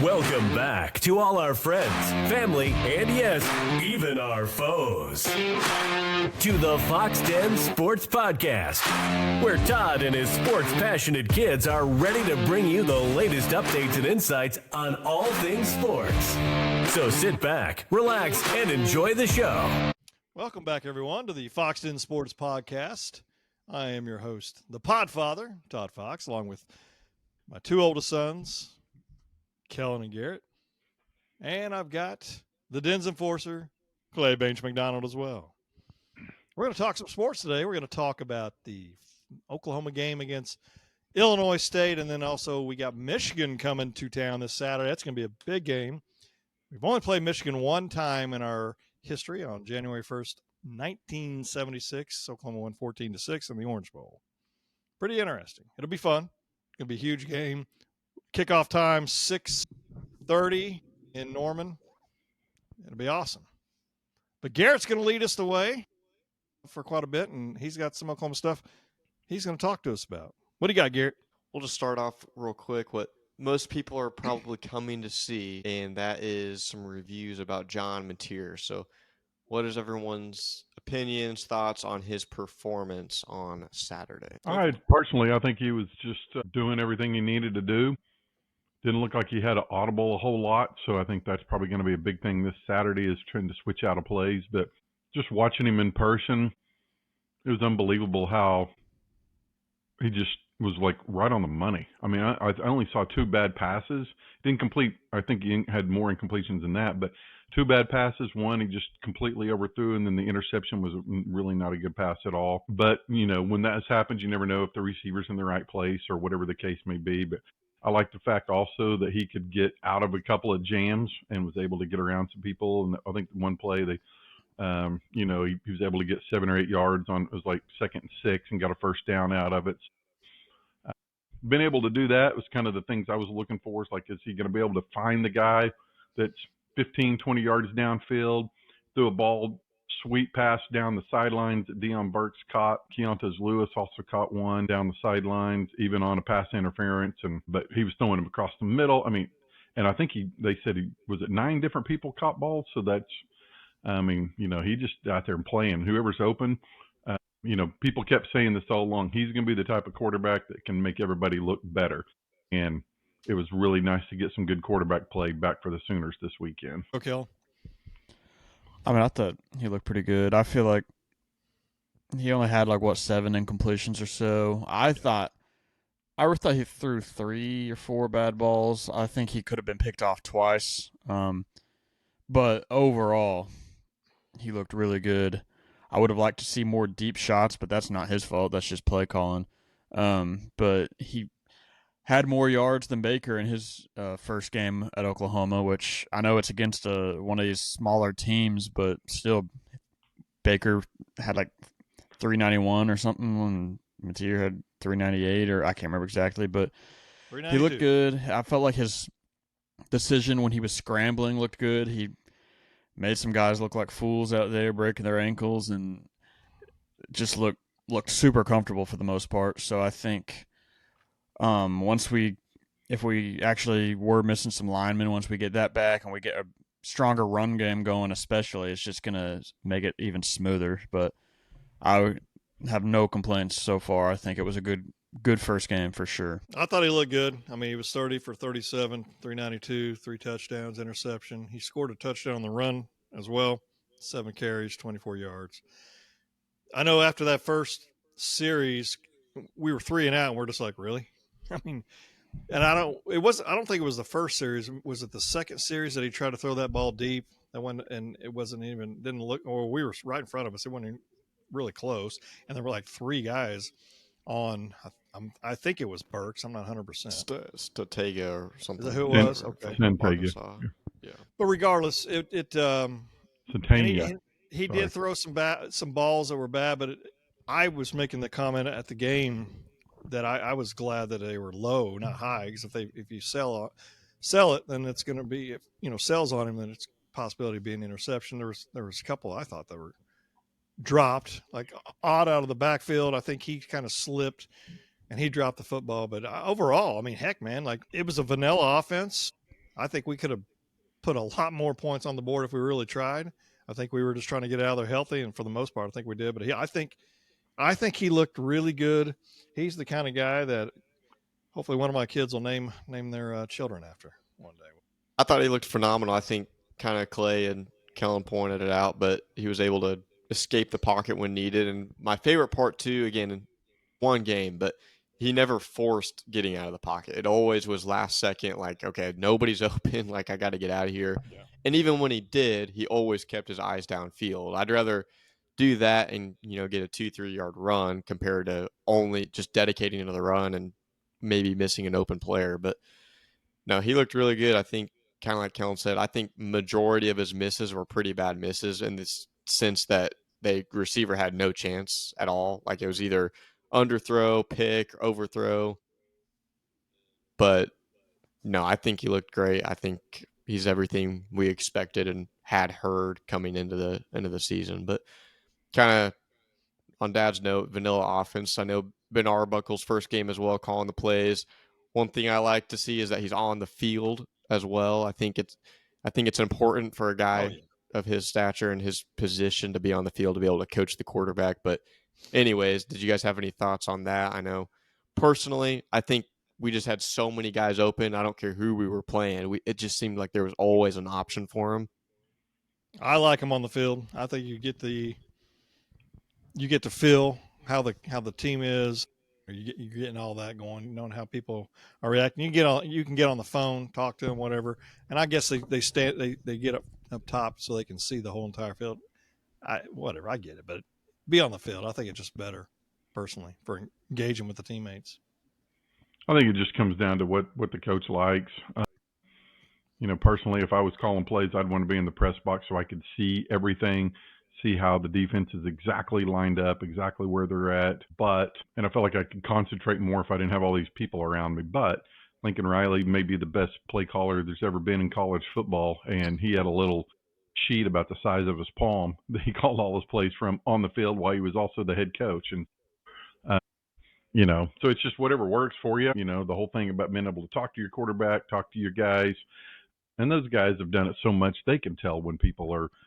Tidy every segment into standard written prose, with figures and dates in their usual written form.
Welcome back to all our friends, family, and yes, even our foes. To the Fox Den Sports Podcast, where Todd and his sports-passionate kids are ready to bring you the latest updates and insights on all things sports. So sit back, relax, and enjoy the show. Welcome back, everyone, to the Fox Den Sports Podcast. I am your host, the Podfather, Todd Fox, along with my two oldest sons, Kellen and Garrett. And I've got the Den's Enforcer, Clay Baines McDonald, as well. We're going to talk some sports today. We're going to talk about the Oklahoma game against Illinois State, and then also we got Michigan coming to town this Saturday. That's going to be a big game. We've only played Michigan one time in our history on January 1st, 1976. Oklahoma won 14-6 in the Orange Bowl. Pretty interesting. It'll be fun. It'll be a huge game. Kickoff time, 6:30 in Norman. It'll be awesome. But Garrett's going to lead us the way for quite a bit, and he's got some Oklahoma stuff he's going to talk to us about. What do you got, Garrett? We'll just start off real quick. What most people are probably coming to see, and that is some reviews about John Mateer. So what is everyone's opinions, thoughts on his performance on Saturday? I think he was just doing everything he needed to do. Didn't look like he had an audible a whole lot, so I think that's probably going to be a big thing this Saturday is trying to switch out of plays. But just watching him in person, it was unbelievable how he just was like right on the money. I mean, I only saw two bad passes. Didn't complete. I think he had more incompletions than that, but two bad passes. One he just completely overthrew, and then the interception was really not a good pass at all. But you know, when that happens, you never know if the receiver's in the right place or whatever the case may be. But I like the fact also that he could get out of a couple of jams and was able to get around some people. And I think one play they, he was able to get 7 or 8 yards on, it was like 2nd and 6 and got a first down out of it. Been able to do that was kind of the things I was looking for. Is like, is he going to be able to find the guy that's 15, 20 yards downfield, threw a ball, sweet pass down the sidelines that Deion Burks caught. Keontae Lewis also caught one down the sidelines, even on a pass interference. But he was throwing them across the middle. I mean, and I think they said he was it 9 different people caught balls. So that's, he just out there and playing. Whoever's open, people kept saying this all along. He's going to be the type of quarterback that can make everybody look better. And it was really nice to get some good quarterback play back for the Sooners this weekend. Okay. I mean, I thought he looked pretty good. I feel like he only had 7 incompletions or so. I thought he threw 3 or 4 bad balls. I think he could have been picked off twice. But overall, he looked really good. I would have liked to see more deep shots, but that's not his fault. That's just play calling. But he had more yards than Baker in his first game at Oklahoma, which I know it's against one of these smaller teams, but still, Baker had 391 or something, and Mateer had 398, or I can't remember exactly, but he looked good. I felt like his decision when he was scrambling looked good. He made some guys look like fools out there, breaking their ankles, and just looked super comfortable for the most part. So I think if we actually were missing some linemen, once we get that back and we get a stronger run game going, especially, it's just going to make it even smoother. But I have no complaints so far. I think it was a good first game for sure. I thought he looked good. I mean, he was 30 for 37, 392, 3 touchdowns, interception. He scored a touchdown on the run as well, 7 carries, 24 yards. I know after that first series, we were 3 and out, and we're just like, really? I mean, and I don't think it was the first series. Was it the second series that he tried to throw that ball deep? That one, and it didn't look, or we were right in front of us. It wasn't really close. And there were 3 guys on, I think it was Burks. I'm not 100%. Statega or something. Is that who it was? Okay. Yeah. But regardless, he did throw some balls that were bad, but I was making the comment at the game that I was glad that they were low, not high, because if you sell it, then it's going to be, sells on him, then it's a possibility of being an interception. There was a couple I thought that were dropped, odd out of the backfield. I think he kind of slipped and he dropped the football. But overall, I mean, heck, man, it was a vanilla offense. I think we could have put a lot more points on the board if we really tried. I think we were just trying to get out of there healthy, and for the most part, I think we did. But I think he looked really good. He's the kind of guy that hopefully one of my kids will name their children after one day. I thought he looked phenomenal. I think kind of Clay and Kellen pointed it out, but he was able to escape the pocket when needed. And my favorite part, too, again, in one game, but he never forced getting out of the pocket. It always was last second, like, okay, nobody's open. Like, I got to get out of here. Yeah. And even when he did, he always kept his eyes downfield. I'd rather do that and, get a 2-3 yard run compared to only just dedicating to the run and maybe missing an open player. But no, he looked really good. I think, kind of like Kellen said, I think majority of his misses were pretty bad misses in this sense that the receiver had no chance at all. Like it was either underthrow, pick, overthrow. But no, I think he looked great. I think he's everything we expected and had heard coming into the season. But kind of on Dad's note, vanilla offense. I know Ben Arbuckle's first game as well, calling the plays. One thing I like to see is that he's on the field as well. I think it's important for a guy of his stature and his position to be on the field to be able to coach the quarterback. But anyways, did you guys have any thoughts on that? I know personally, I think we just had so many guys open. I don't care who we were playing. It just seemed like there was always an option for him. I like him on the field. I think you get to feel how the team is. You're getting all that going, knowing how people are reacting. You can get on the phone, talk to them, whatever. And I guess they get up top so they can see the whole entire field. I get it, but be on the field. I think it's just better, personally, for engaging with the teammates. I think it just comes down to what the coach likes. Personally, if I was calling plays, I'd want to be in the press box so I could see everything, see how the defense is exactly lined up, exactly where they're at. And I felt like I could concentrate more if I didn't have all these people around me. But Lincoln Riley may be the best play caller there's ever been in college football, and he had a little sheet about the size of his palm that he called all his plays from on the field while he was also the head coach. And so it's just whatever works for you. The whole thing about being able to talk to your quarterback, talk to your guys. And those guys have done it so much they can tell when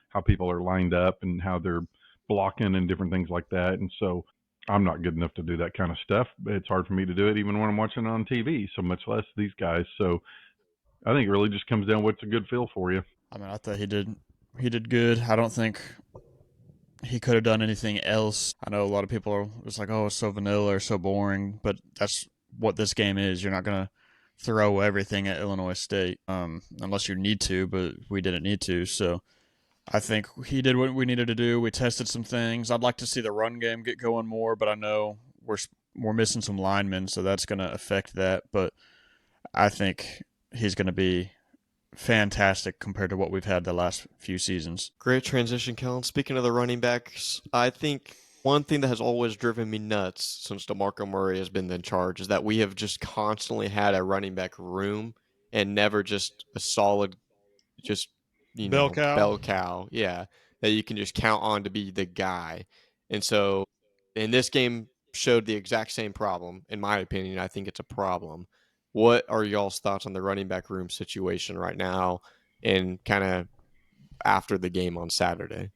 how people are lined up and how they're blocking and different things like that. And so I'm not good enough to do that kind of stuff. It's hard for me to do it even when I'm watching it on TV, so much less these guys. So I think it really just comes down to what's a good feel for you. I mean, I thought he did good. I don't think he could have done anything else. I know a lot of people are just like, oh, it's so vanilla or so boring, but that's what this game is. You're not going to throw everything at Illinois State unless you need to, but we didn't need to. So I think he did what we needed to do. We tested some things. I'd like to see the run game get going more, but I know we're missing some linemen, so that's going to affect that. But I think he's going to be fantastic compared to what we've had the last few seasons. Great transition, Kellen. Speaking of the running backs, I think one thing that has always driven me nuts since DeMarco Murray has been in charge is that we have just constantly had a running back room and never just a solid, just Bell cow, yeah, that you can just count on to be the guy. And so, in this game, showed the exact same problem. In my opinion, I think it's a problem. What are y'all's thoughts on the running back room situation right now, and kind of after the game on Saturday?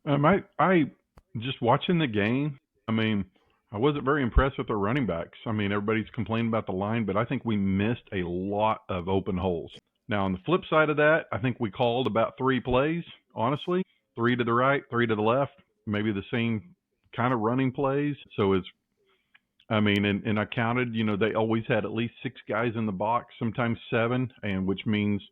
I just watching the game. I mean, I wasn't very impressed with our running backs. I mean, everybody's complaining about the line, but I think we missed a lot of open holes. Now, on the flip side of that, I think we called about 3 plays, honestly, 3 to the right, 3 to the left, maybe the same kind of running plays. So and I counted, they always had at least 6 guys in the box, sometimes 7, and which means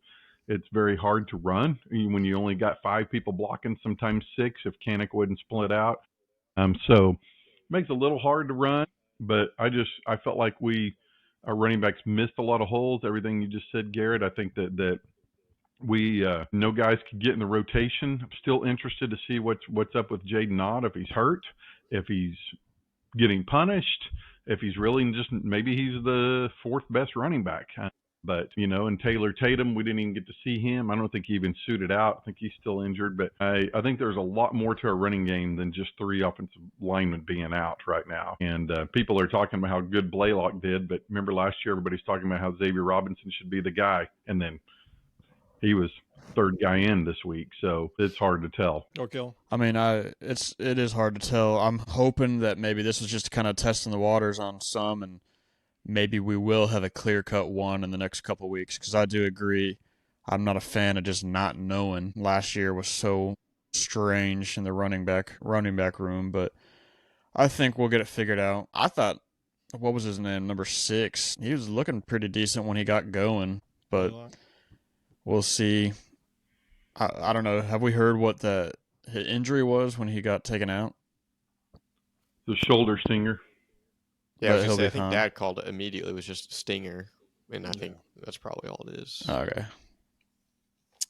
it's very hard to run when you only got 5 people blocking, sometimes 6 if Kanik wouldn't split out. So it makes it a little hard to run, but I felt like our running backs missed a lot of holes. Everything you just said, Garrett, I think that we no guys could get in the rotation. I'm still interested to see what's up with Jaden Ott, if he's hurt, if he's getting punished, if he's really just maybe he's the 4th best running back. But, and Taylor Tatum, we didn't even get to see him. I don't think he even suited out. I think he's still injured. But I think there's a lot more to our running game than just 3 offensive linemen being out right now. And people are talking about how good Blaylock did. But remember last year, everybody's talking about how Xavier Robinson should be the guy. And then he was third guy in this week. So it's hard to tell. Okay. I mean, it is hard to tell. I'm hoping that maybe this was just kind of testing the waters on some, and maybe we will have a clear-cut one in the next couple of weeks, because I do agree. I'm not a fan of just not knowing. Last year was so strange in the running back room, but I think we'll get it figured out. I thought, what was his name, number 6? He was looking pretty decent when he got going, but we'll see. I don't know. Have we heard what the injury was when he got taken out? The shoulder stinger. Yeah, I But think Dad called it immediately. It was just a stinger, and I think that's probably all it is. Okay.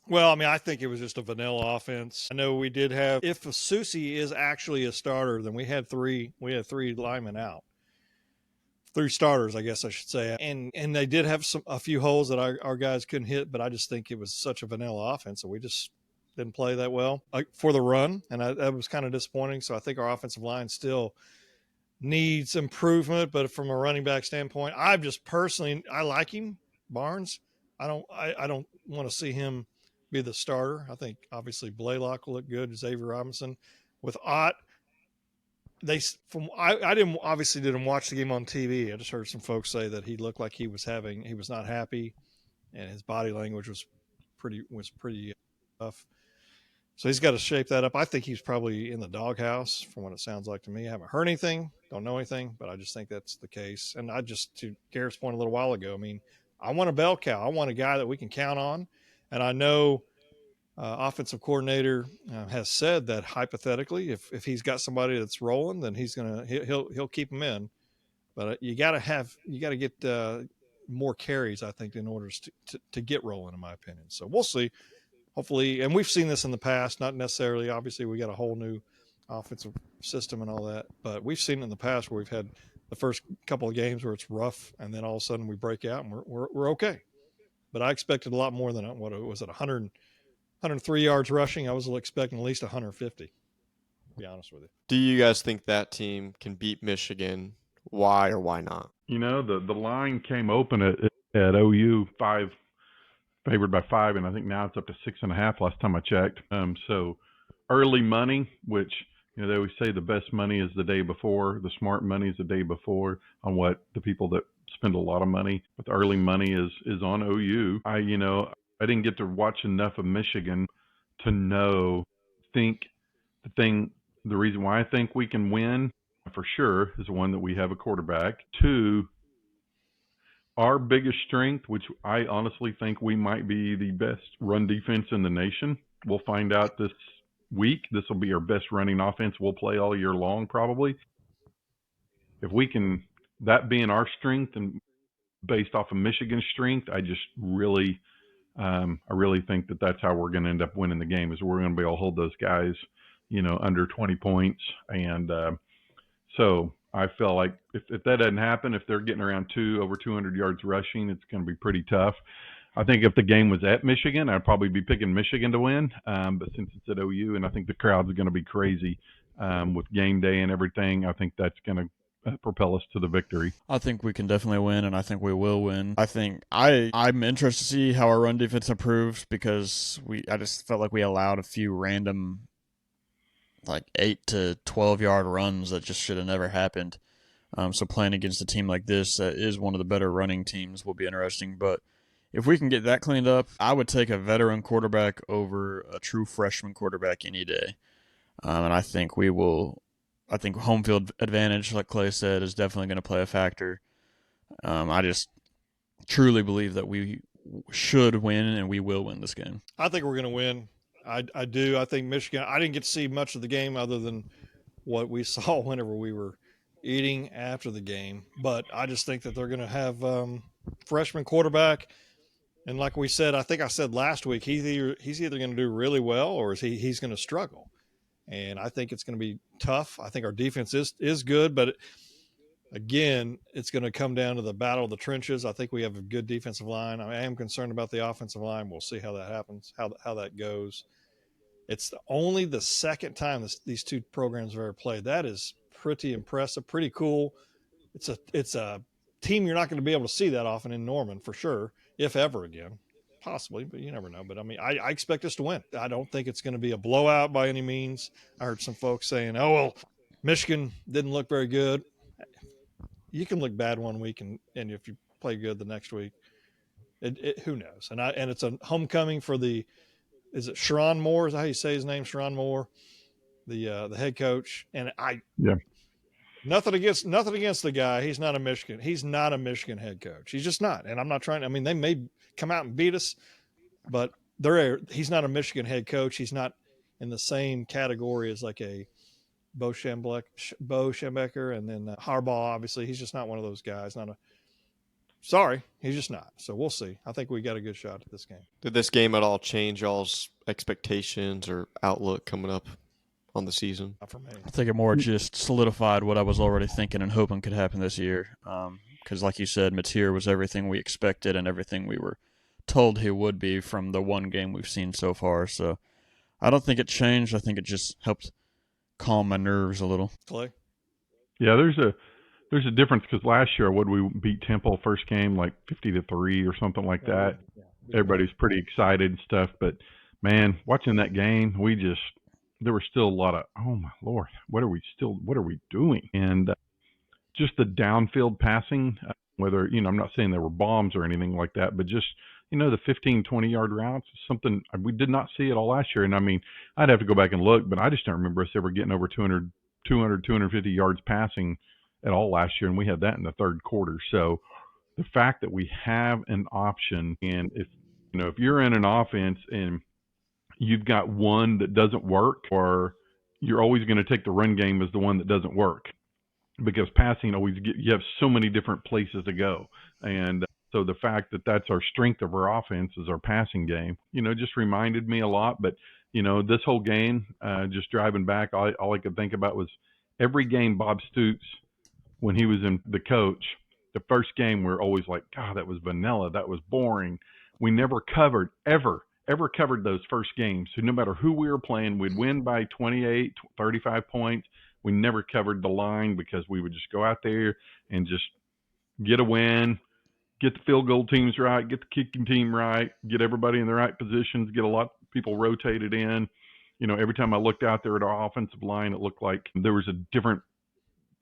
Well, I mean, I think it was just a vanilla offense. I know we did have, if Susi is actually a starter, then we had three linemen out. 3 starters, I guess I should say. And they did have a few holes that our guys couldn't hit, but I just think it was such a vanilla offense that we just didn't play that well for the run, and that was kind of disappointing. So I think our offensive line still needs improvement, but from a running back standpoint, I like him, Barnes. I don't want to see him be the starter. I think obviously Blaylock will look good, Xavier Robinson. With Ott, I didn't watch the game on TV. I just heard some folks say that he looked like he was not happy, and his body language was pretty tough. So he's got to shape that up. I think he's probably in the doghouse from what it sounds like to me. I haven't heard anything, don't know anything, but I just think that's the case. And to Garrett's point a little while ago, I mean, I want a bell cow. I want a guy that we can count on. And I know offensive coordinator has said that hypothetically, if he's got somebody that's rolling, then he'll keep him in. But you got to get more carries, I think, in order to get rolling, in my opinion. So we'll see. Hopefully, and we've seen this in the past, not necessarily, obviously we got a whole new offensive system and all that, but we've seen it in the past where we've had the first couple of games where it's rough, and then all of a sudden we break out and we're okay. But I expected a lot more than 103 yards rushing. I was expecting at least 150, to be honest with you. Do you guys think that team can beat Michigan? Why or why not? The line came open at OU favored by 5, and I think now it's up to 6.5 last time I checked. So early money, which they always say the best money is the day before, the smart money is the day before on what the people that spend a lot of money. But the early money is on OU. I didn't get to watch enough of Michigan to think the reason why I think we can win for sure is one that we have a quarterback. 2, our biggest strength, which I honestly think we might be the best run defense in the nation. We'll find out this week. This will be our best running offense we'll play all year long, probably. If we can, that being our strength and based off of Michigan's strength, I really think that that's how we're going to end up winning the game, is we're going to be able to hold those guys, under 20 points. And so I feel like if that doesn't happen, if they're getting around over 200 yards rushing, it's going to be pretty tough. I think if the game was at Michigan, I'd probably be picking Michigan to win. But since it's at OU, and I think the crowd's going to be crazy with game day and everything, I think that's going to propel us to the victory. I think we can definitely win, and I think we will win. I think I'm interested to see how our run defense improves, because I just felt like we allowed a few random 8 to 12 yard runs that just should have never happened. So playing against a team like this that is one of the better running teams will be interesting. But if we can get that cleaned up, I would take a veteran quarterback over a true freshman quarterback any day. And I think we will. I think home field advantage, like Clay said, is definitely going to play a factor. I just truly believe that we should win and we will win this game. I think we're going to win. I do. I think Michigan, I didn't get to see much of the game other than what we saw whenever we were eating after the game. But I just think that they're going to have freshman quarterback. And like we said, I think I said last week, he's either going to do really well or he's going to struggle. And I think it's going to be tough. I think our defense is good, but Again, it's going to come down to the battle of the trenches. I think we have a good defensive line. I am concerned about the offensive line. We'll see how that happens, how that goes. It's only the second time these two programs have ever played. That is pretty impressive, pretty cool. It's a team you're not going to be able to see that often in Norman for sure, if ever again. Possibly, but you never know. But I mean, I expect us to win. I don't think it's going to be a blowout by any means. I heard some folks saying, "Oh well, Michigan didn't look very good." You can look bad one week, and if you play good the next week, who knows? And it's a homecoming for is it Sharon Moore? Is that how you say his name? Sharon Moore, the head coach. And Yeah. Nothing against the guy. He's not a Michigan head coach. He's just not. And I'm not trying. I mean, they may come out and beat us, but he's not a Michigan head coach. He's not in the same category as like a Bo Schembechler, and then Harbaugh. Obviously, he's just not one of those guys. He's just not. So we'll see. I think we got a good shot at this game. Did this game at all change y'all's expectations or outlook coming up on the season? Not for me. I think it more just solidified what I was already thinking and hoping could happen this year. Because, like you said, Mateer was everything we expected and everything we were told he would be from the one game we've seen so far. So I don't think it changed. I think it just helped calm my nerves a little. Clay? Yeah, there's a difference because last year, we beat Temple first game like 50-3 or something like that. Everybody's pretty excited and stuff, but man, watching that game, there was still a lot of, oh my Lord, what are we doing? And just the downfield passing, whether, I'm not saying there were bombs or anything like that, but just, the 15, 20-yard routes, something we did not see it all last year. And I mean, I'd have to go back and look, but I just don't remember us ever getting over 250 yards passing at all last year. And we had that in the third quarter. So the fact that we have an option, and if you're in an offense and you've got one that doesn't work, or you're always going to take the run game as the one that doesn't work, because passing you have so many different places to go. And so the fact that that's our strength of our offense is our passing game, just reminded me a lot. But, this whole game, just driving back, all I could think about was every game Bob Stoops, when he was in the coach, the first game we're always like, God, that was vanilla. That was boring. We never covered, ever covered those first games. So no matter who we were playing, we'd win by 28, 35 points. We never covered the line because we would just go out there and just get a win, get the field goal teams right, get the kicking team right, get everybody in the right positions, get a lot of people rotated in. Every time I looked out there at our offensive line, it looked like there was a different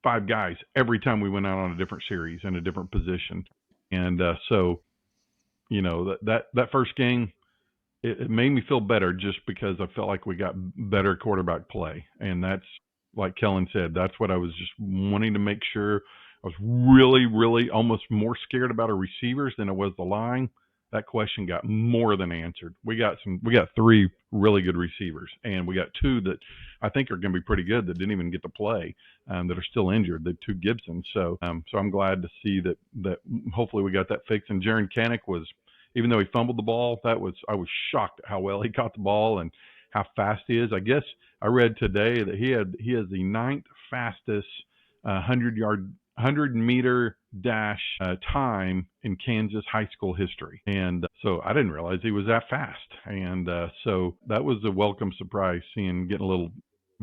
5 guys every time we went out on a different series in a different position. And so, that first game, it made me feel better just because I felt like we got better quarterback play. And that's, like Kellen said, that's what I was just wanting to make sure. I was really, really almost more scared about our receivers than I was the line. That question got more than answered. We got 3 really good receivers, and we got 2 that I think are going to be pretty good that didn't even get to play, that are still injured, the 2 Gibsons. So I'm glad to see that hopefully we got that fixed. And Jaron Kanek was, even though he fumbled the ball, I was shocked at how well he caught the ball and how fast he is. I guess I read today that he has the 9th fastest 100-meter dash time in Kansas high school history. And so I didn't realize he was that fast. And so that was a welcome surprise, getting a little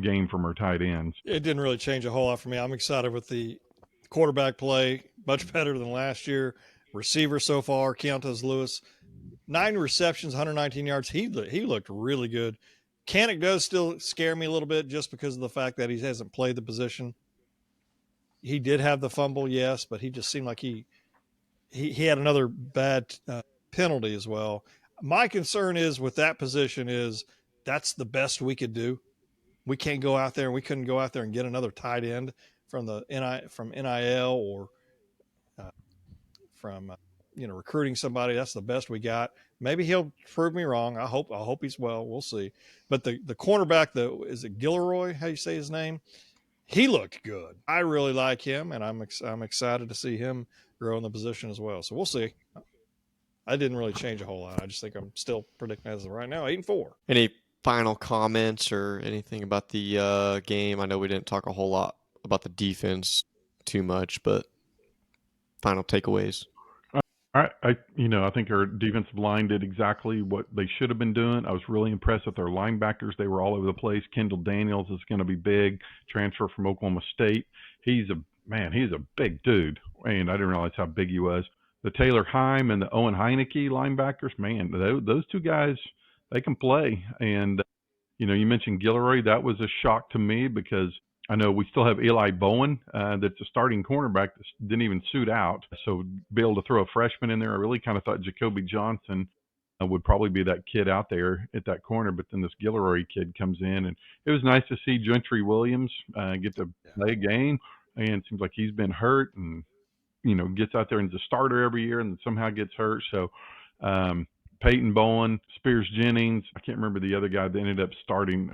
game from our tight ends. It didn't really change a whole lot for me. I'm excited with the quarterback play, much better than last year. Receiver so far, Keontae Lewis, 9 receptions, 119 yards. He looked really good. Kanek does still scare me a little bit just because of the fact that he hasn't played the position. He did have the fumble, yes, but he just seemed like he had another bad penalty as well. My concern is with that position is that's the best we could do. We can't go out there, and we couldn't go out there and get another tight end from NIL or from recruiting somebody. That's the best we got. Maybe he'll prove me wrong. I hope he's well. We'll see. But the cornerback, is it Gilroy? How you say his name? He looked good. I really like him, and I'm excited to see him grow in the position as well. So we'll see. I didn't really change a whole lot. I just think I'm still predicting as of right now 8-4. Any final comments or anything about the game? I know we didn't talk a whole lot about the defense too much, but final takeaways. I think our defensive line did exactly what they should have been doing. I was really impressed with our linebackers. They were all over the place. Kendall Daniels is going to be big, transfer from Oklahoma State. He's a big dude, and I didn't realize how big he was. The Taylor Heim and the Owen Heineke linebackers, man, those two guys, they can play. And, you mentioned Guillory. That was a shock to me because I know we still have Eli Bowen, that's a starting cornerback that didn't even suit out. So be able to throw a freshman in there, I really kind of thought Jacoby Johnson would probably be that kid out there at that corner. But then this Guillory kid comes in, and it was nice to see Gentry Williams get to play a game. And it seems like he's been hurt and, gets out there and is a starter every year and somehow gets hurt. So Peyton Bowen, Spears Jennings, I can't remember the other guy that ended up starting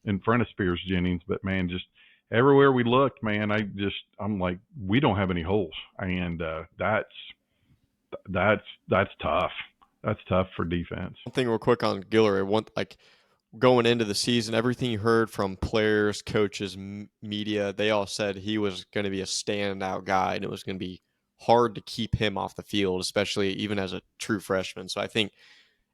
in front of Spears Jennings, but man, just everywhere we looked, man, I'm like, we don't have any holes, and that's tough. That's tough for defense. One thing real quick on Guillory, going into the season, everything you heard from players, coaches, media, they all said he was going to be a standout guy, and it was going to be hard to keep him off the field, especially even as a true freshman. So I think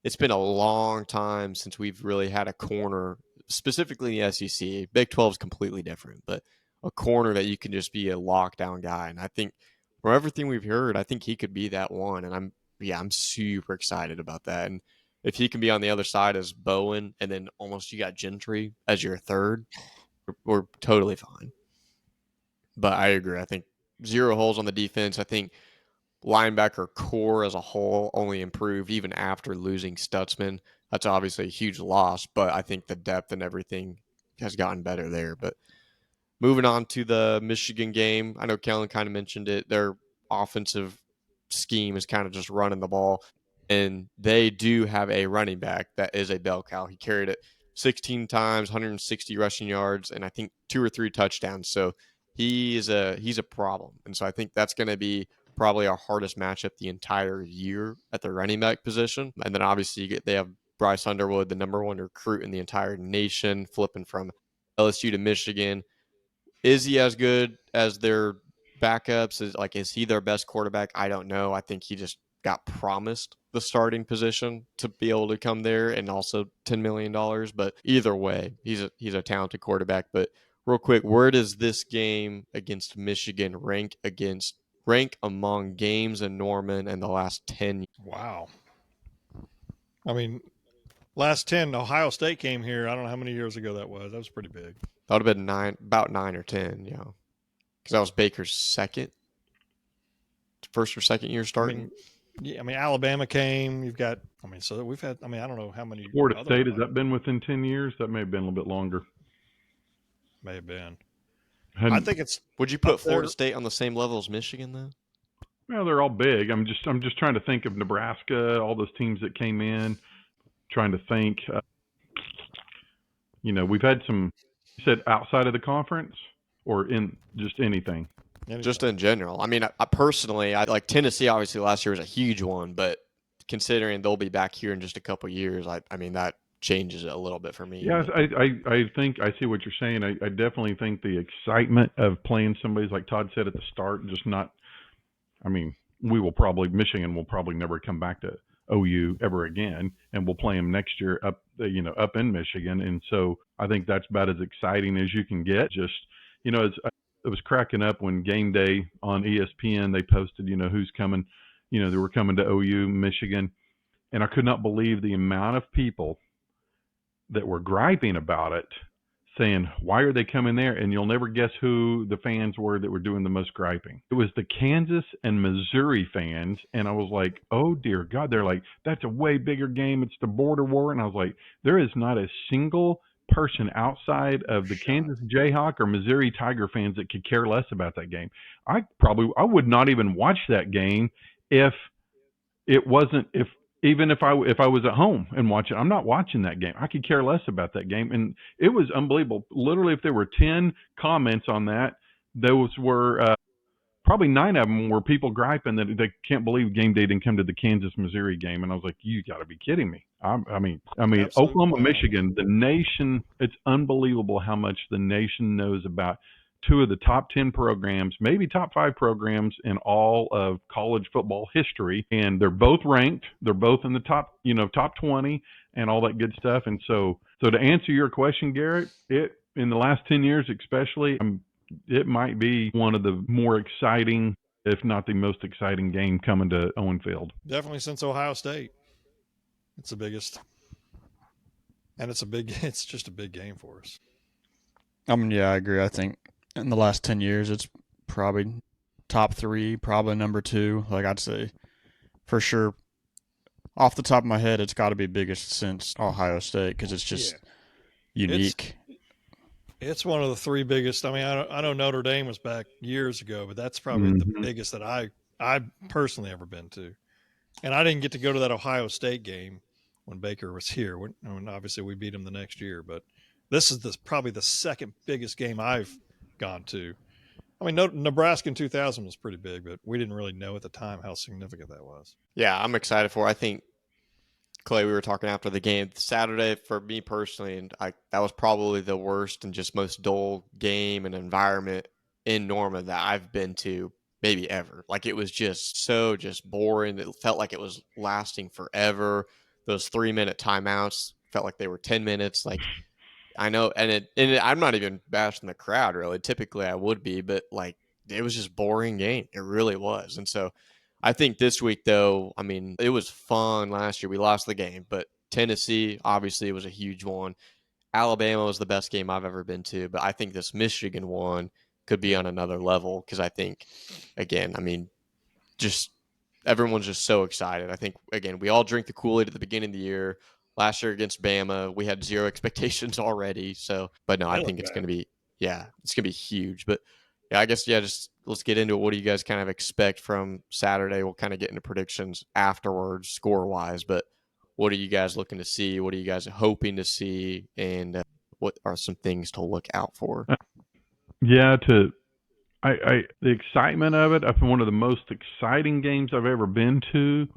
it's been a long time since we've really had a corner, specifically in the SEC. Big 12 is completely different, but a corner that you can just be a lockdown guy. And I think from everything we've heard, I think he could be that one. And I'm super excited about that. And if he can be on the other side as Bowen, and then almost you got Gentry as your third, we're totally fine. But I agree. I think 0 holes on the defense. I think linebacker core as a whole only improved even after losing Stutzman. That's obviously a huge loss, but I think the depth and everything has gotten better there. But moving on to the Michigan game, I know Kellen kind of mentioned it. Their offensive scheme is kind of just running the ball, and they do have a running back that is a bell cow. He carried it 16 times, 160 rushing yards, and I think 2 or 3 touchdowns. So he's a problem. And so I think that's going to be probably our hardest matchup the entire year at the running back position. And then obviously they have Bryce Underwood, the number 1 recruit in the entire nation, flipping from LSU to Michigan. Is he as good as their backups? Is he their best quarterback? I don't know. I think he just got promised the starting position to be able to come there, and also $10 million. But either way, he's a talented quarterback. But real quick, where does this game against Michigan rank among games in Norman in the last 10 years? Wow. I mean, last 10, Ohio State came here. I don't know how many years ago that was. That was pretty big. That would have been about 9 or 10, yeah. Because that was Baker's first or second year starting. Alabama came. You've got, so we've had, I don't know how many. Florida State, has that been within 10 years? That may have been a little bit longer. May have been. And I think it's. Would you put Florida State on the same level as Michigan, though? Well, they're all big. I'm just trying to think of Nebraska, all those teams that came in. Trying to think. We've had some. You said outside of the conference, or in just anything. Just in general. I personally, I like Tennessee. Obviously, last year was a huge one, but considering they'll be back here in just a couple of years, that changes it a little bit for me. Yeah, I think I see what you're saying. I definitely think the excitement of playing somebody's, like Todd said at the start, just not. Michigan will probably never come back to OU ever again, and we'll play them next year up in Michigan, and so I think that's about as exciting as you can get. Just it was cracking up when game day on ESPN they posted who's coming, they were coming to OU Michigan, and I could not believe the amount of people that were griping about it, saying, why are they coming there? And you'll never guess who the fans were that were doing the most griping. It was the Kansas and Missouri fans. And I was like, oh, dear God. They're like, that's a way bigger game. It's the border war. And I was like, there is not a single person outside of the Kansas Jayhawk or Missouri Tiger fans that could care less about that game. I would not even watch that game if I was at home and watching. I'm not watching that game. I could care less about that game. And it was unbelievable. Literally, if there were 10 comments on that, those were probably 9 of them were people griping that they can't believe game day didn't come to the Kansas Missouri game. And I was like, you got to be kidding me. Oklahoma, Michigan, the nation, it's unbelievable how much the nation knows about two of the top 10 programs, maybe top 5 programs in all of college football history. And they're both ranked. They're both in the top, top 20 and all that good stuff. And so to answer your question, Garrett, in the last 10 years especially, it might be one of the more exciting, if not the most exciting game coming to Owen Field. Definitely since Ohio State. It's the biggest. And it's just a big game for us. Yeah, I agree. I think in the last 10 years, it's probably top 3, probably number 2. Like, I'd say for sure, off the top of my head, it's got to be biggest since Ohio State because it's just unique. It's one of the 3 biggest. I mean, I know Notre Dame was back years ago, but that's probably the biggest that I personally ever been to. And I didn't get to go to that Ohio State game when Baker was here. Obviously, we beat him the next year, but this is probably the second biggest game I've gone to. I mean, Nebraska in 2000 was pretty big, but we didn't really know at the time how significant that was. Yeah, I'm excited for it. I think, Clay, we were talking after the game. Saturday, for me personally, and that was probably the worst and just most dull game and environment in Norman that I've been to maybe ever. Like, it was just boring. It felt like it was lasting forever. Those 3-minute timeouts felt like they were 10 minutes. Like, I know, and I'm not even bashing the crowd, really. Typically, I would be, but, like, it was just boring game. It really was. And so I think this week, though, I mean, it was fun last year. We lost the game, but Tennessee, obviously, was a huge one. Alabama was the best game I've ever been to, but I think this Michigan one could be on another level because I think, again, I mean, just everyone's just so excited. I think, again, we all drink the Kool-Aid at the beginning of the year. Last year against Bama, we had 0 expectations already. So, but no, I think it's going to be, it's going to be huge. But yeah, I guess, just let's get into it. What do you guys kind of expect from Saturday? We'll kind of get into predictions afterwards, score-wise. But what are you guys looking to see? What are you guys hoping to see? And what are some things to look out for? Yeah, the excitement of it. I think one of the most exciting games I've ever been to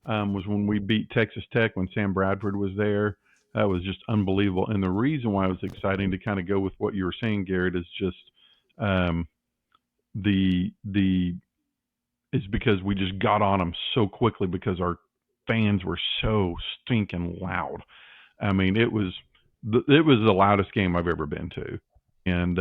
was when we beat Texas Tech when Sam Bradford was there. That was just unbelievable. And the reason why it was exciting to kind of go with what you were saying, Garrett, is just is because we just got on them so quickly because our fans were so stinking loud. I mean, it was the loudest game I've ever been to, and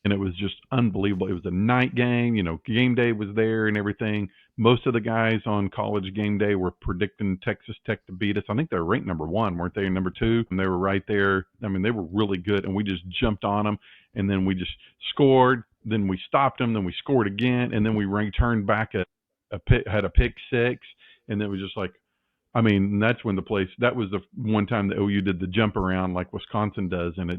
it was just unbelievable. It was a night game. Game day was there and everything. Most of the guys on College Game Day were predicting Texas Tech to beat us. I think they were ranked number 1, weren't they? Number 2, and they were right there. I mean, they were really good, and we just jumped on them, and then we just scored. Then we stopped them. Then we scored again, and then we returned back had a pick 6, and it was just like, I mean, that's when that was the one time the OU did the jump around like Wisconsin does, and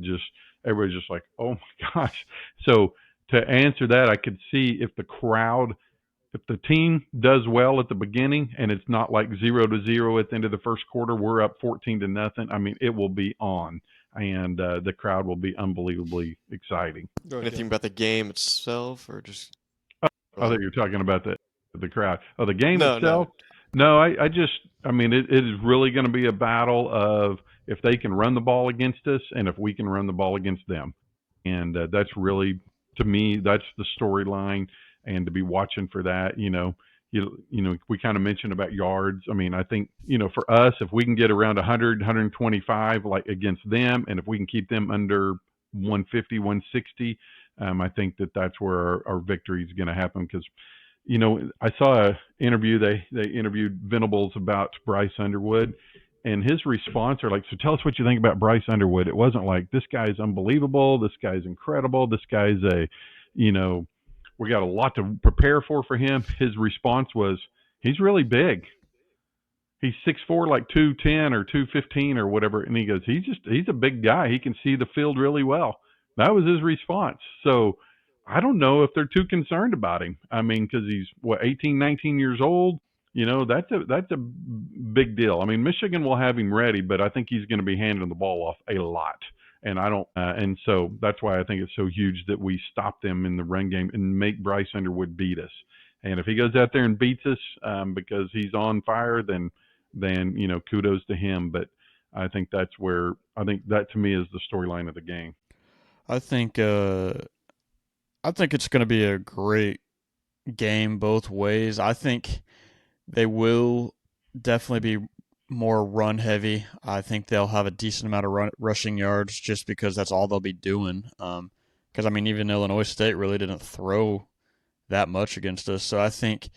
everybody's just like, oh my gosh. So to answer that, I could see if the team does well at the beginning and it's not like 0-0 at the end of the first quarter, we're up 14-0. I mean, it will be on, and the crowd will be unbelievably exciting. Anything about the game itself, or just? I thought you were talking about the crowd. Oh, the game No, itself. No, I mean, it is really going to be a battle of if they can run the ball against us and if we can run the ball against them. And that's really, to me, that's the storyline. And to be watching for that, we kind of mentioned about yards. I mean, I think, for us, if we can get around 100, 125 like against them, and if we can keep them under 150, 160, I think that's where our victory is going to happen because, I saw an interview. They interviewed Venables about Bryce Underwood, and his response are like, so tell us what you think about Bryce Underwood. It wasn't like, this guy's unbelievable, this guy's incredible, this guy's we got a lot to prepare for him. His response was, he's really big. He's 6'4", like 210 or 215 or whatever. And he goes, he's a big guy. He can see the field really well. That was his response. So I don't know if they're too concerned about him. I mean, because he's 18, 19 years old. That's a big deal. I mean, Michigan will have him ready, but I think he's going to be handing the ball off a lot. And and so that's why I think it's so huge that we stop them in the run game and make Bryce Underwood beat us. And if he goes out there and beats us because he's on fire, then kudos to him. But I think that to me is the storyline of the game. I think I think it's going to be a great game both ways. I think they will definitely be more run heavy. I think they'll have a decent amount of rushing yards just because that's all they'll be doing. Because, I mean, even Illinois State really didn't throw that much against us. So I think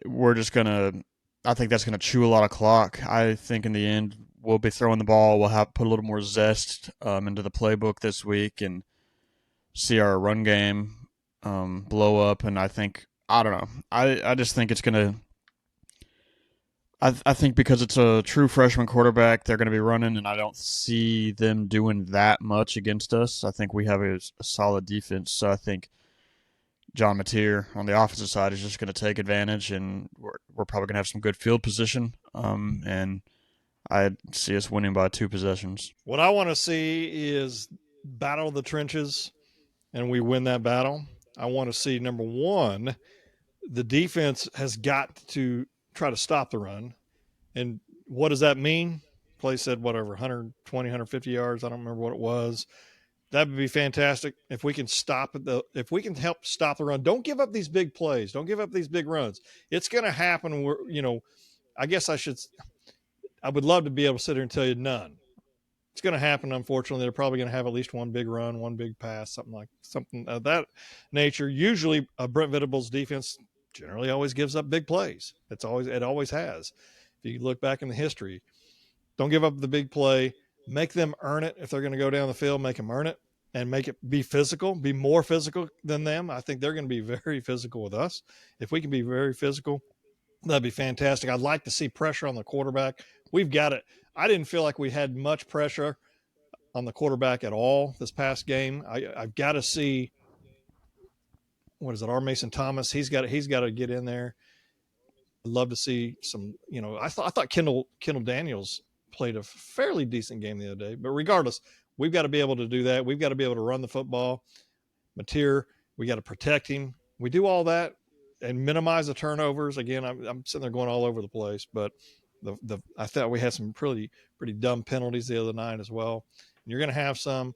we're just going to – I think that's going to chew a lot of clock. I think in the end we'll be throwing the ball. We'll have put a little more zest into the playbook this week and see our run game blow up. And I think – I don't know. I just think it's going to – I think because it's a true freshman quarterback, they're going to be running, and I don't see them doing that much against us. I think we have a solid defense, so I think John Mateer on the offensive side is just going to take advantage, and we're probably going to have some good field position, and I see us winning by 2 possessions. What I want to see is battle of the trenches, and we win that battle. I want to see, number one, the defense has got to try to stop the run. And what does that mean? Play said, whatever, 120, 150 yards. I don't remember what it was. That would be fantastic if we can stop it. If we can help stop the run. Don't give up these big plays. Don't give up these big runs. It's going to happen. I guess I would love to be able to sit here and tell you none. It's going to happen. Unfortunately, they're probably going to have at least one big run, one big pass, something of that nature. Usually, Brent Venables' defense generally always gives up big plays. It always has. If you look back in the history, don't give up the big play. Make them earn it. If they're going to go down the field, make them earn it and make it be physical, be more physical than them. I think they're going to be very physical with us. If we can be very physical, that'd be fantastic. I'd like to see pressure on the quarterback. We've got it. I didn't feel like we had much pressure on the quarterback at all this past game. I've got to see, what is it, R. Mason Thomas? He's got to get in there. I'd love to see some, I thought Kendall Daniels played a fairly decent game the other day. But regardless, we've got to be able to do that. We've got to be able to run the football. Mateer, we got to protect him. We do all that and minimize the turnovers. Again, I'm sitting there going all over the place, but I thought we had some pretty dumb penalties the other night as well. And you're going to have some.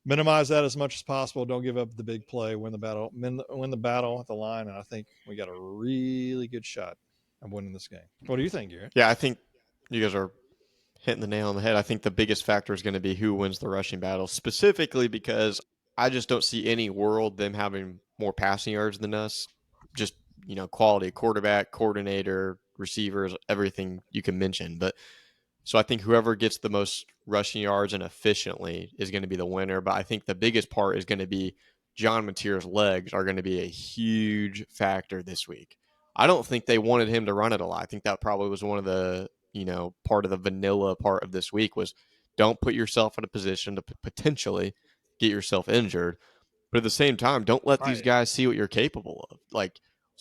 Minimize that as much as possible. Don't give up the big play. Win the battle at the line, and I think we got a really good shot of winning this game. What do you think, Garrett? Yeah, I think you guys are hitting the nail on the head. I think the biggest factor is going to be who wins the rushing battle, specifically because I just don't see any world them having more passing yards than us. Just, quality quarterback, coordinator, receivers, everything you can mention. But so I think whoever gets the most rushing yards and efficiently is going to be the winner. But I think the biggest part is going to be John Mateer's legs are going to be a huge factor this week. I don't think they wanted him to run it a lot. I think that probably was one of the, part of the vanilla part of this week was don't put yourself in a position to potentially get yourself injured. But at the same time, don't let these guys see what you're capable of.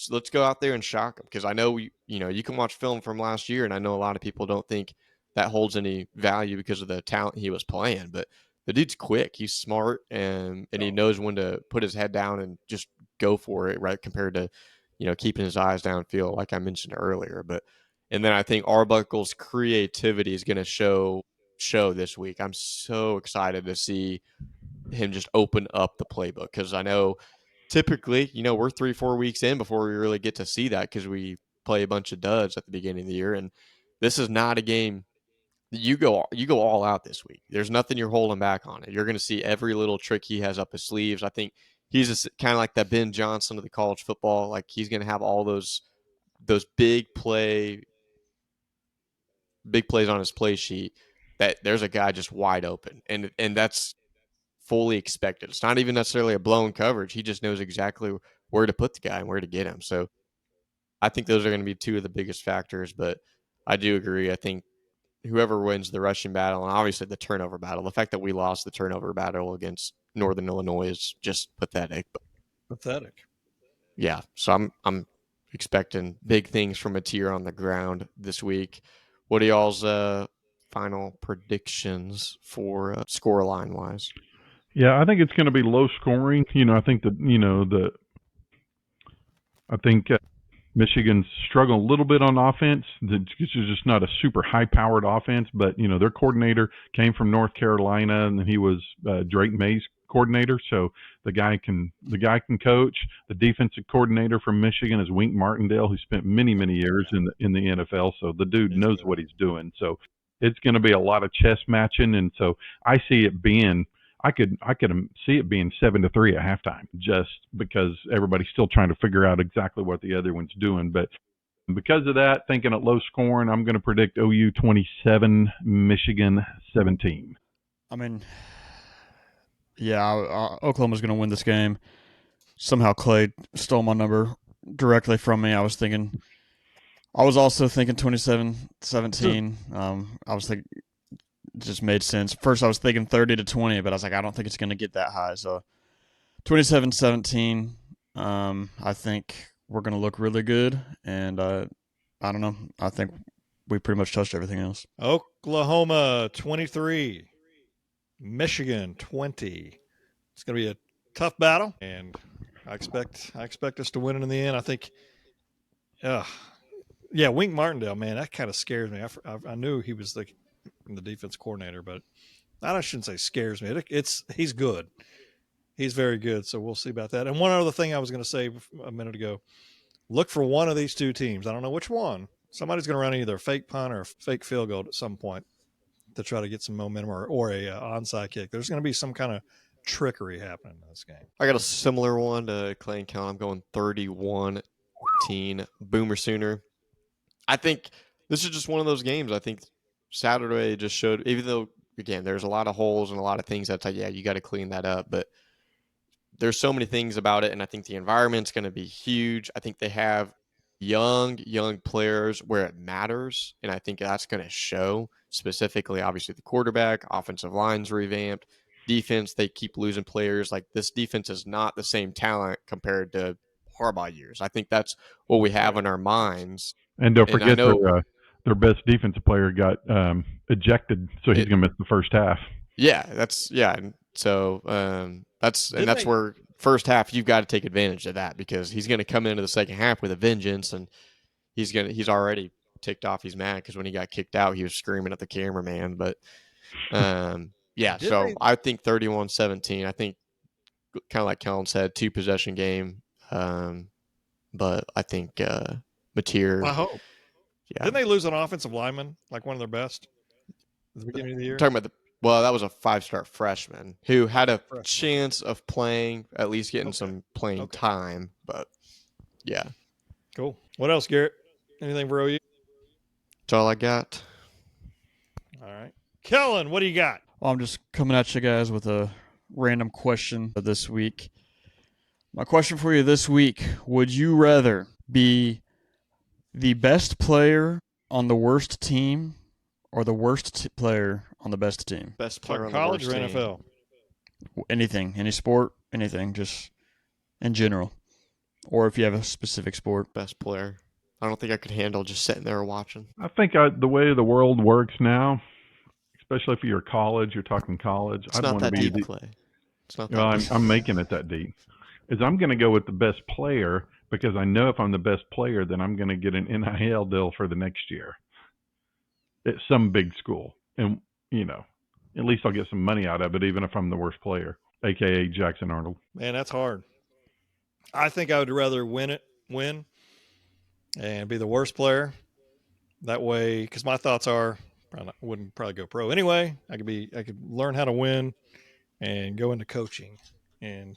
So let's go out there and shock them. Because I know, you can watch film from last year, and I know a lot of people don't think that holds any value because of the talent he was playing. But the dude's quick. He's smart, and he knows when to put his head down and just go for it, right, compared to, keeping his eyes downfield, like I mentioned earlier. And then I think Arbuckle's creativity is going to show this week. I'm so excited to see him just open up the playbook because I know typically, we're 3-4 weeks in before we really get to see that because we play a bunch of duds at the beginning of the year. And this is not a game you go all out this week. There's nothing you're holding back on it. You're going to see every little trick he has up his sleeves. I think he's kind of like that Ben Johnson of the college football. Like he's going to have all those big plays on his play sheet that there's a guy just wide open. And that's fully expected. It's not even necessarily a blown coverage. He just knows exactly where to put the guy and where to get him. So I think those are going to be 2 of the biggest factors, but I do agree. I think whoever wins the rushing battle and obviously the turnover battle, the fact that we lost the turnover battle against Northern Illinois is just pathetic. Pathetic. Yeah. So I'm expecting big things from Mateer on the ground this week. What are y'all's final predictions for scoreline wise? Yeah, I think it's going to be low scoring. I think Michigan's struggling a little bit on offense. It's just not a super high-powered offense, but their coordinator came from North Carolina, and he was Drake May's coordinator, so the guy can coach. The defensive coordinator from Michigan is Wink Martindale, who spent many years in the NFL. So the dude knows what he's doing. So it's going to be a lot of chess matching, and so I see it being. I could see it being 7-3 at halftime, just because everybody's still trying to figure out exactly what the other one's doing. But because of that, thinking at low scoring, I'm going to predict OU 27, Michigan 17. I mean, yeah, Oklahoma's going to win this game. Somehow Clay stole my number directly from me. I was also thinking 27-17. I was thinking it just made sense. First, I was thinking 30-20, but I was like, I don't think it's going to get that high. So 27-17, I think we're going to look really good. And I don't know. I think we pretty much touched everything else. Oklahoma 23, Michigan 20. It's going to be a tough battle, and I expect us to win it in the end. I think, Wink Martindale, man, that kind of scares me. I knew he was the defense coordinator, but I shouldn't say scares me. He's good. He's very good, so we'll see about that. And one other thing I was going to say a minute ago, look for one of these two teams. I don't know which one. Somebody's going to run either a fake punt or a fake field goal at some point to try to get some momentum or a onside kick. There's going to be some kind of trickery happening in this game. I got a similar one to Clay and Count. I'm going 31-18 Boomer Sooner. I think this is just one of those games. I think Saturday just showed, even though, again, there's a lot of holes and a lot of things that's like, yeah, you got to clean that up. But there's so many things about it, and I think the environment's going to be huge. I think they have young players where it matters, and I think that's going to show. Specifically, obviously, the quarterback, offensive line's revamped. Defense, they keep losing players. Like, this defense is not the same talent compared to Harbaugh years. I think that's what we have in our minds. And don't forget their best defensive player got ejected, so he's going to miss the first half. And so that's where first half you've got to take advantage of that, because he's going to come into the second half with a vengeance, and he's already ticked off. He's mad because when he got kicked out, he was screaming at the cameraman. But I think 31-17. I think kind of like Kellen said, 2-possession game. But I think Mateer. I hope. Yeah. Didn't they lose an offensive lineman, like one of their best, at the beginning of the year? Talking about that was a 5-star freshman who had a chance of playing, at least getting some playing time. But yeah. Cool. What else, Garrett? Anything for OU? That's all I got. All right. Kellen, what do you got? Well, I'm just coming at you guys with a random question this week. My question for you this week: would you rather be the best player on the worst team or the worst player on the best team? Best player on college the worst or NFL? Team. Anything, any sport, anything, just in general. Or if you have a specific sport. Best player. I don't think I could handle just sitting there watching. I think the way the world works now, especially if you're college, you're talking college. It's not that deep, Clay. It's not that deep. I'm making it that deep. I'm going to go with the best player, because I know if I'm the best player, then I'm going to get an NIL deal for the next year at some big school. And, at least I'll get some money out of it, even if I'm the worst player, a.k.a. Jackson Arnold. Man, that's hard. I think I would rather win and be the worst player. That way, because my thoughts are, wouldn't probably go pro anyway. I could learn how to win and go into coaching and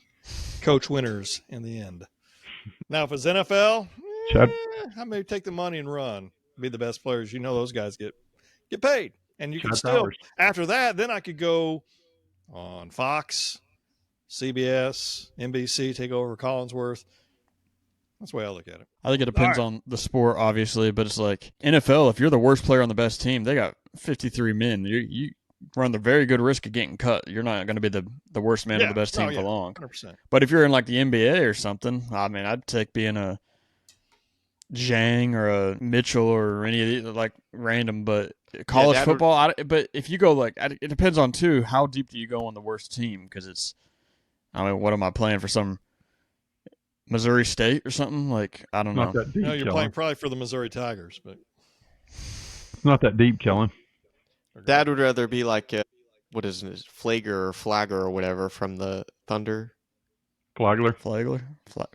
coach winners in the end. Now, if it's NFL, I may take the money and run, be the best players. Those guys get paid, and you can still after that. Then I could go on Fox, CBS, NBC, take over Collinsworth. That's the way I look at it. I think it depends on the sport, obviously, but it's like NFL. If you're the worst player on the best team, they got 53 men. You run the very good risk of getting cut. You're not going to be the worst man on the best team for long. 100%. But if you're in like the NBA or something, I mean, I'd take being a Zhang or a Mitchell or any of these, like random, but college football. But if you go it depends on too, how deep do you go on the worst team? Because what am I playing for, some Missouri State or something? Like, I don't know. Not that deep, you're playing probably for the Missouri Tigers, but it's not that deep, Kellen. Dad would rather be like what is it, Flagger or whatever from the Thunder. Flagler.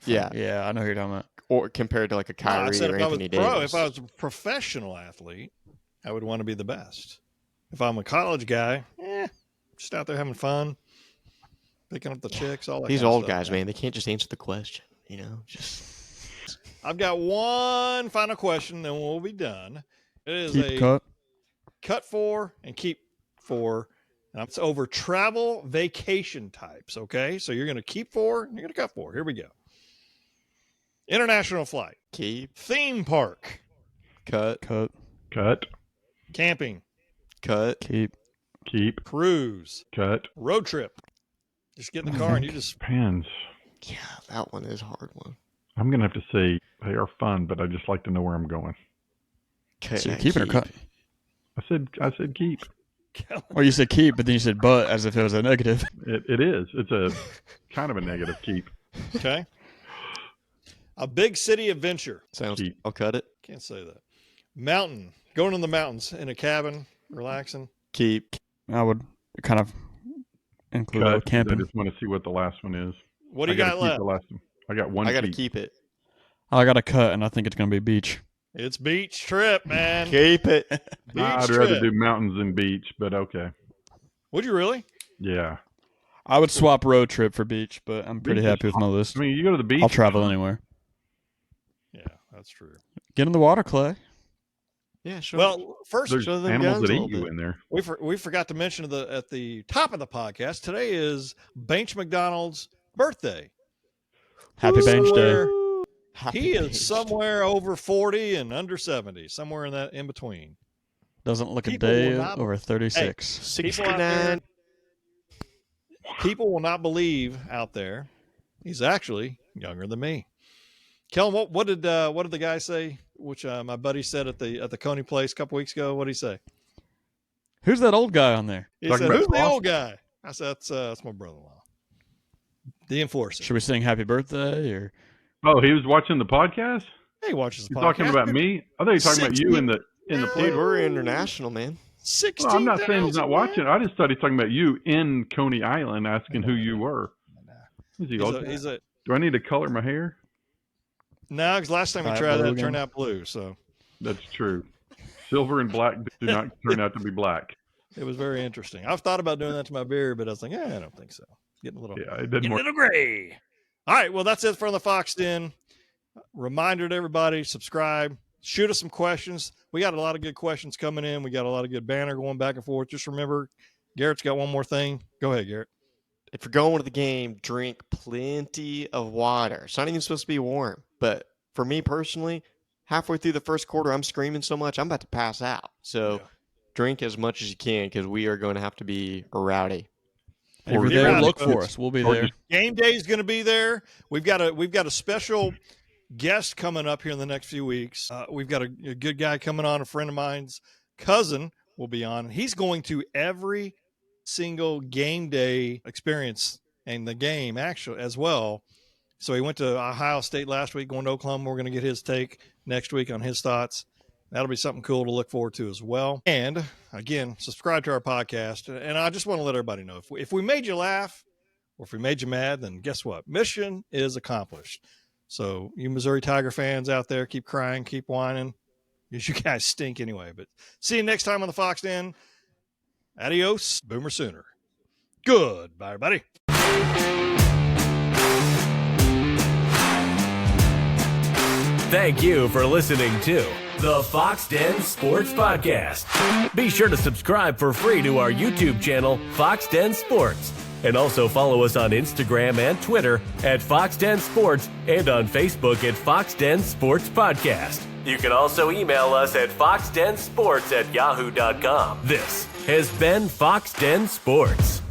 Yeah. Yeah, I know who you're talking about. Or compared to like a No, I Kyrie said or if Anthony I was Davis. if I was a professional athlete, I would want to be the best. If I'm a college guy, just out there having fun, picking up the chicks, all that. These kind of old stuff, guys, man, they can't just answer the question. Just I've got one final question, then we'll be done. It is Keep cut. cut for and keep for. And it's over travel vacation types. Okay, so you're going to keep for and you're going to cut for. Here we go. International flight, keep, theme park, cut, camping, cut, keep, cruise, cut. road trip. Just get in the car and you just. Depends. Yeah, that one is a hard one. I'm gonna have to say they are fun, but I just like to know where I'm going. Okay, So you're keeping or cut? I said keep. Or you said keep, but then you said but as if it was a negative. It is. It's a kind of a negative keep. Okay. A big city adventure. Sounds. Keep. I'll cut it. Can't say that. Mountain. Going in the mountains in a cabin, relaxing. Keep. I would kind of include Cut, 'cause I camping. just want to see what the last one is. What do you gotta got keep left? the last one. I got one. I got to keep. keep it. I got a cut, and I think it's going to be beach. It's beach trip, man. Keep it. Beach I'd trip. rather do mountains than beach, but okay. Would you really? Yeah. I would swap road trip for beach, but I'm pretty Beach is happy with my list. I mean, you go to the beach. I'll travel anywhere. Yeah, that's true. Get in the water, Clay. Yeah, sure. Well, first, There's show them animals guns that a eat little you bit. in there. we forgot to mention at the top of the podcast, today is Bench McDonald's birthday. Happy bench day. Somewhere- Happy He bench. is somewhere over 40 and under 70, somewhere in between. Doesn't look a People will day not- over 36. 69. People will not believe out there he's actually younger than me. Kellen, what did the guy say? Which my buddy said at the Coney place a couple weeks ago. What did he say? Who's that old guy on there? He Talking said, about "Who's the Austin? old guy?" I said, "That's my brother-in-law, the enforcer." Should we sing happy birthday or? Oh, he was watching the podcast? He watches the You're podcast. talking about me? I thought you were talking about you in the Dude, play. we're international, man. 16. Well, I'm not saying he's not watching. I just thought he was talking about you in Coney Island, asking who you were. Is he old? He's a Do I need to color my hair? no, because last time we Fire tried blue that, it again? turned out blue. So That's true. Silver and black do not turn out to be black. it was very interesting. I've thought about doing that to my beard, but I was like, I don't think so. Getting a little, Yeah, it getting doesn't a work. little gray. All right, well, that's it from the Fox Den. Reminder to everybody: subscribe. Shoot us some questions. We got a lot of good questions coming in. We got a lot of good banner going back and forth. Just remember, Garrett's got one more thing. Go ahead, Garrett. If you're going to the game, drink plenty of water. It's not even supposed to be warm. But for me personally, halfway through the first quarter, I'm screaming so much, I'm about to pass out. So drink as much as you can because we are going to have to be rowdy. If you're Be there, rowdy, look for folks. us. We'll be Or there. just- Game day is going to be there. We've got a special guest coming up here in the next few weeks. We've got a good guy coming on. A friend of mine's cousin will be on. He's going to every single game day experience and the game actually as well. So he went to Ohio State last week, going to Oklahoma. We're going to get his take next week on his thoughts. That'll be something cool to look forward to as well. And again, subscribe to our podcast. And I just want to let everybody know if we made you laugh or if we made you mad, then guess what? Mission is accomplished. So you Missouri Tiger fans out there, keep crying, keep whining. Because you guys stink anyway. But see you next time on the Fox Den. Adios, Boomer Sooner. Goodbye, everybody. Thank you for listening to the Fox Den Sports Podcast. Be sure to subscribe for free to our YouTube channel, Fox Den Sports. And also follow us on Instagram and Twitter at Fox Den Sports and on Facebook at Fox Den Sports Podcast. You can also email us at foxdensports@yahoo.com. This has been Fox Den Sports.